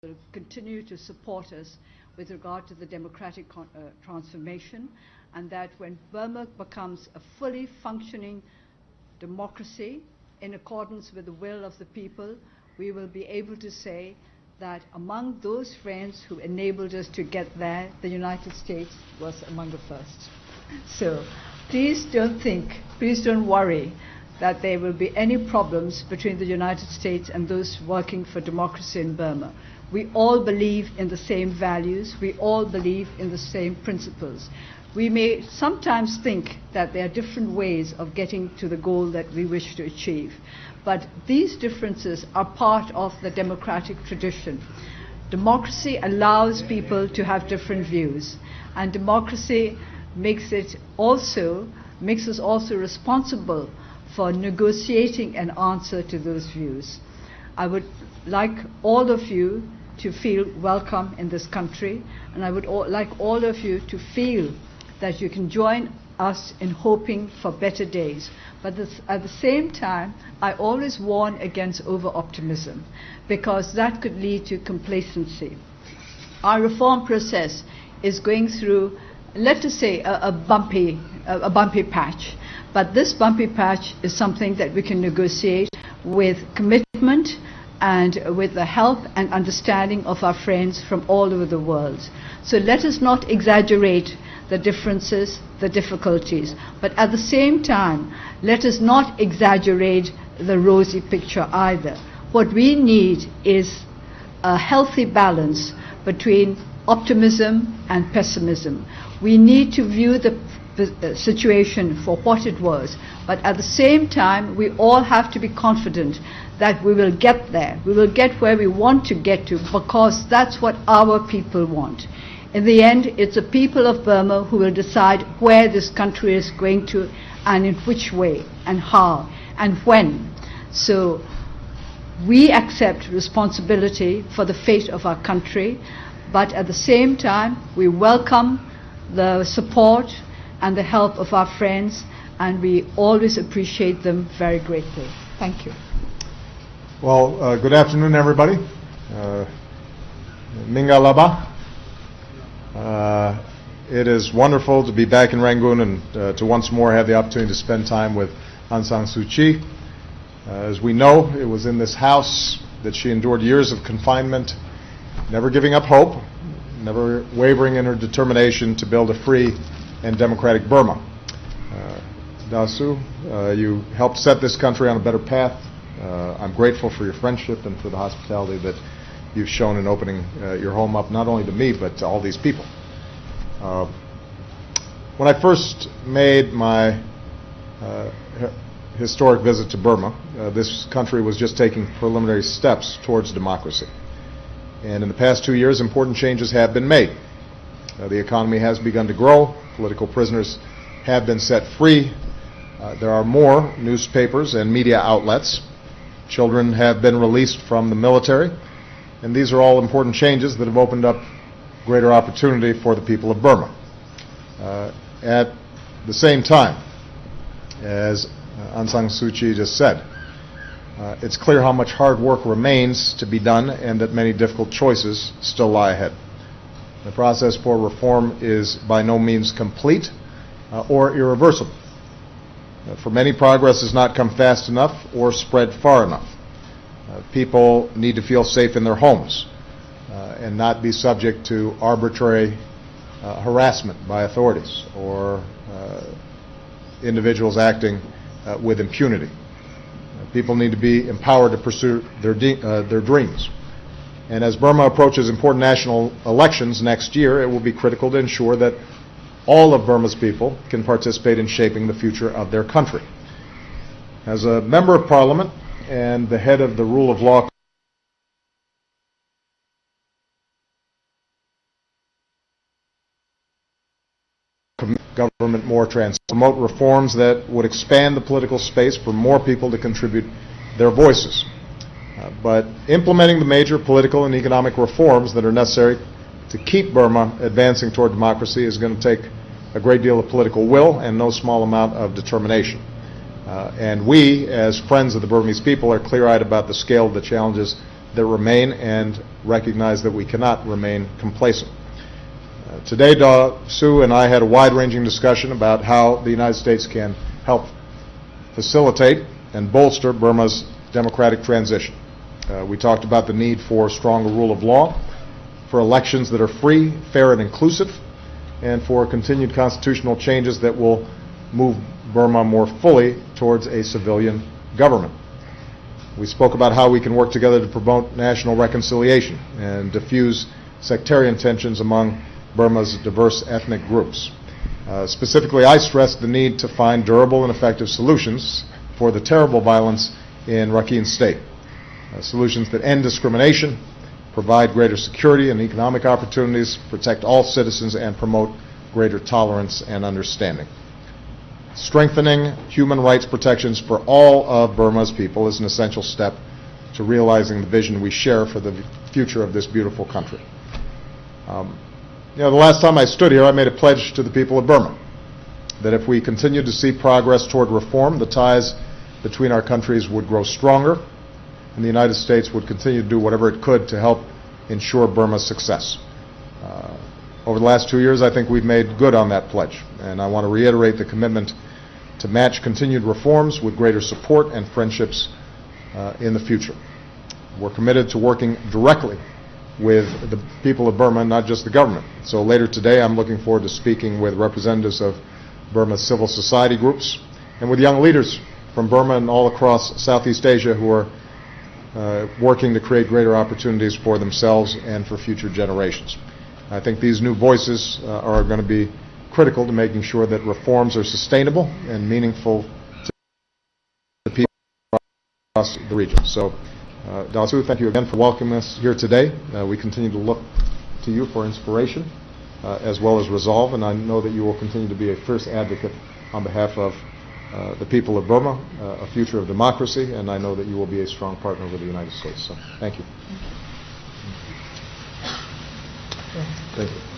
will continue to support us with regard to the democratic transformation, and that when Burma becomes a fully functioning democracy in accordance with the will of the people, we will be able to say that among those friends who enabled us to get there, the United States was among the first. So please don't worry that there will be any problems between the United States and those working for democracy in Burma. We all believe in the same values. We all believe in the same principles. We may sometimes think that there are different ways of getting to the goal that we wish to achieve, but these differences are part of the democratic tradition. Democracy allows people to have different views, and democracy makes us also responsible for negotiating an answer to those views. I would like all of you to feel welcome in this country, and I would like all of you to feel that you can join us in hoping for better days. But at the same time, I always warn against over-optimism, because that could lead to complacency. Our reform process is going through, let us say, a bumpy patch. But this bumpy patch is something that we can negotiate with commitment and with the help and understanding of our friends from all over the world. So let us not exaggerate the differences, the difficulties, but at the same time, let us not exaggerate the rosy picture either. What we need is a healthy balance between optimism and pessimism. We need to view the situation for what it was, but at the same time, we all have to be confident that we will get there. We will get where we want to get to, because that's what our people want. In the end, it's the people of Burma who will decide where this country is going to, and in which way, and how, and when. So we accept responsibility for the fate of our country, but at the same time, we welcome the support and the help of our friends, and we always appreciate them very greatly. Thank you. Well, good afternoon, everybody. Minga Laba. It is wonderful to be back in Rangoon and to once more have the opportunity to spend time with Aung San Suu Kyi. As we know, it was in this house that she endured years of confinement, never giving up hope, never wavering in her determination to build a free and democratic Burma. Dasu, you helped set this country on a better path. I'm grateful for your friendship and for the hospitality that you've shown in opening your home up, not only to me, but to all these people. When I first made my historic visit to Burma, this country was just taking preliminary steps towards democracy. And in the past 2 years, important changes have been made. The economy has begun to grow. Political prisoners have been set free. There are more newspapers and media outlets. Children have been released from the military. And these are all important changes that have opened up greater opportunity for the people of Burma. At the same time, as Aung San Suu Kyi just said, it's clear how much hard work remains to be done and that many difficult choices still lie ahead. The process for reform is by no means complete or irreversible. For many, progress has not come fast enough or spread far enough. People need to feel safe in their homes and not be subject to arbitrary harassment by authorities or individuals acting with impunity. People need to be empowered to pursue their dreams. And as Burma approaches important national elections next year, it will be critical to ensure that all of Burma's people can participate in shaping the future of their country. As a member of Parliament and the head of the Rule of Law government more promote reforms that would expand the political space for more people to contribute their voices. But implementing the major political and economic reforms that are necessary to keep Burma advancing toward democracy is going to take a great deal of political will and no small amount of determination. And we, as friends of the Burmese people, are clear-eyed about the scale of the challenges that remain and recognize that we cannot remain complacent. Today, Daw Suu and I had a wide-ranging discussion about how the United States can help facilitate and bolster Burma's democratic transition. We talked about the need for stronger rule of law, for elections that are free, fair, and inclusive, and for continued constitutional changes that will move Burma more fully towards a civilian government. We spoke about how we can work together to promote national reconciliation and diffuse sectarian tensions among Burma's diverse ethnic groups. Specifically, I stressed the need to find durable and effective solutions for the terrible violence in Rakhine State. Solutions that end discrimination, provide greater security and economic opportunities, protect all citizens, and promote greater tolerance and understanding. Strengthening human rights protections for all of Burma's people is an essential step to realizing the vision we share for the future of this beautiful country. The last time I stood here, I made a pledge to the people of Burma that if we continue to see progress toward reform, the ties between our countries would grow stronger, and the United States would continue to do whatever it could to help ensure Burma's success. Over the last 2 years, I think we've made good on that pledge, and I want to reiterate the commitment to match continued reforms with greater support and friendships in the future. We're committed to working directly with the people of Burma, not just the government. So later today, I'm looking forward to speaking with representatives of Burma's civil society groups and with young leaders from Burma and all across Southeast Asia who are working to create greater opportunities for themselves and for future generations. I think these new voices are going to be critical to making sure that reforms are sustainable and meaningful to the people across the region. So, Daw Suu, thank you again for welcoming us here today. We continue to look to you for inspiration as well as resolve, and I know that you will continue to be a fierce advocate on behalf of the people of Burma, a future of democracy, and I know that you will be a strong partner with the United States. So, thank you. Thank you.